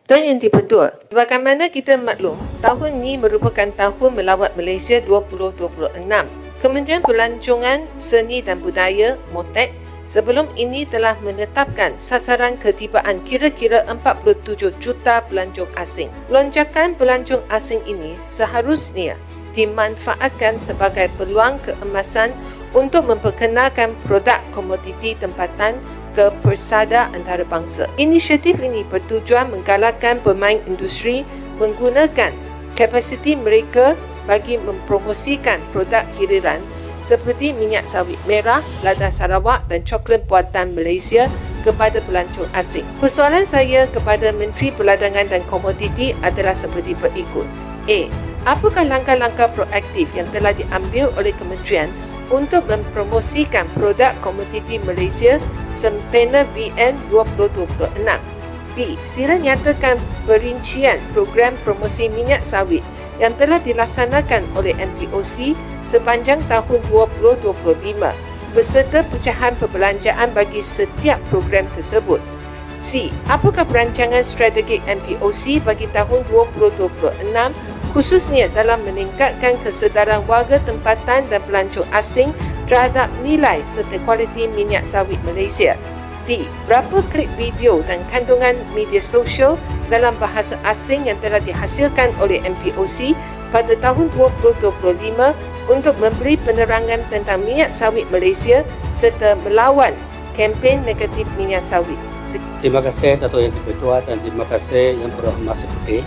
Tuan Yang di-Pertua, sebagaimana kita maklum, tahun ini merupakan tahun melawat Malaysia 2026. Kementerian Pelancongan, Seni dan Budaya, MOTEK, sebelum ini telah menetapkan sasaran ketibaan kira-kira 47 juta pelancong asing. Lonjakan pelancong asing ini seharusnya dimanfaatkan sebagai peluang keemasan untuk memperkenalkan produk komoditi tempatan ke persada antarabangsa. Inisiatif ini bertujuan menggalakkan pemain industri menggunakan kapasiti mereka bagi mempromosikan produk hiliran seperti minyak sawit merah, lada Sarawak dan coklat buatan Malaysia kepada pelancong asing. Persoalan saya kepada Menteri Perdagangan dan Komoditi adalah seperti berikut. A. Apakah langkah-langkah proaktif yang telah diambil oleh kementerian untuk mempromosikan produk komoditi Malaysia sempena BN 2026? B. Sila nyatakan perincian program promosi minyak sawit yang telah dilaksanakan oleh MPOC sepanjang tahun 2025 beserta pecahan perbelanjaan bagi setiap program tersebut. C. Apakah perancangan strategik MPOC bagi tahun 2026 khususnya dalam meningkatkan kesedaran warga tempatan dan pelancong asing terhadap nilai serta kualiti minyak sawit Malaysia? D. Berapa klip video dan kandungan media sosial dalam bahasa asing yang telah dihasilkan oleh MPOC pada tahun 2025 untuk memberi penerangan tentang minyak sawit Malaysia serta melawan kempen negatif minyak sawit? Terima kasih Dato' Yang di-Pertua dan terima kasih Yang Berhormat Sekuti.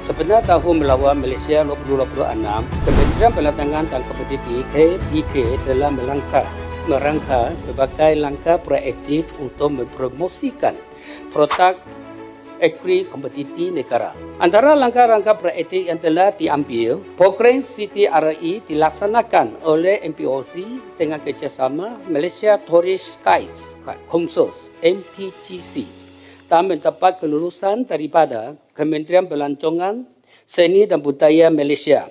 Sebenar tahun melawan Malaysia 2026, Kementerian Perdagangan dan Komoditi KPK telah merangka berbagai langkah proaktif untuk mempromosikan produk agri komoditi negara. Antara langkah-langkah proaktif yang telah diambil, program CTRI dilaksanakan oleh MPOC dengan kerjasama Malaysia Tourist Guides Council MTGC dan mendapat kelulusan daripada Kementerian Pelancongan, Seni dan Budaya Malaysia,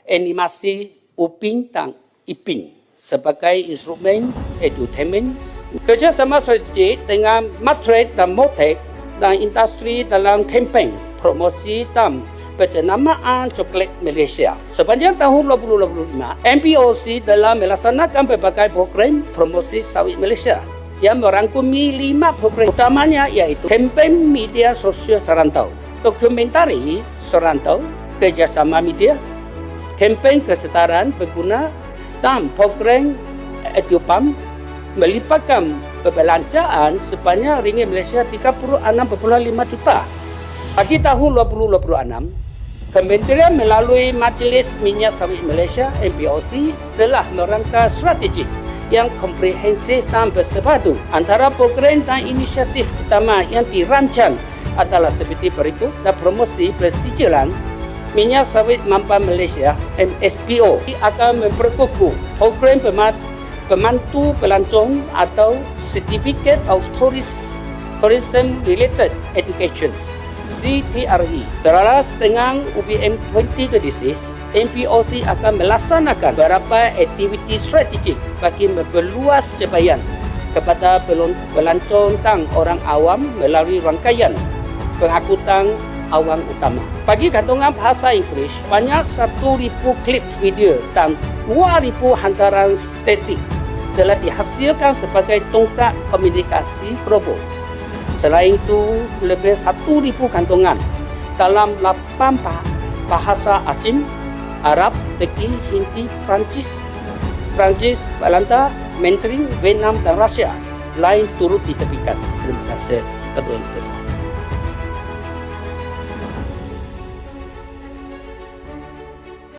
animasi Uping dan Iping sebagai instrumen edutainment. Kerjasama strategik dengan Matrix dan MOTEK dan industri dalam kempen promosi dan penjenamaan coklat Malaysia. Sepanjang tahun 2025, MPOC telah melaksanakan berbagai program promosi sawit Malaysia yang merangkumi 5 program utamanya iaitu kempen media sosial serantau, dokumentari serantau, kerjasama media, kempen kesetaraan pengguna dan program EduPam melibatkan perbelanjaan sebanyak ringgit Malaysia 36.5 juta. Bagi tahun 2026, Kementerian melalui Majlis Minyak Sawit Malaysia MPOC telah merangka strategik yang komprehensif dan bersepadu. Antara program dan inisiatif utama yang dirancang adalah seperti berikut: dan promosi persijilan minyak sawit mampan Malaysia MSPO akan memperkukuh program pemantu pelancong atau Certificate of Tourism Related Education CTRE. Selaras dengan UBM 2026, MPOC akan melaksanakan beberapa aktiviti strategik bagi memperluas capaian kepada pelancong dan orang awam melalui rangkaian pengangkutan awam utama. Bagi kandungan bahasa Inggeris, banyak 1,000 klip video dan 2,000 hantaran statik telah dihasilkan sebagai tongkat komunikasi global. Selain itu, lebih 1,000 kandungan dalam 8 bahasa asing: Arab, Turki, Hindi, Perancis, Belanda, Mandarin, Vietnam dan Rusia lain turut diterbitkan. Terima kasih Ketua Yang Pertua.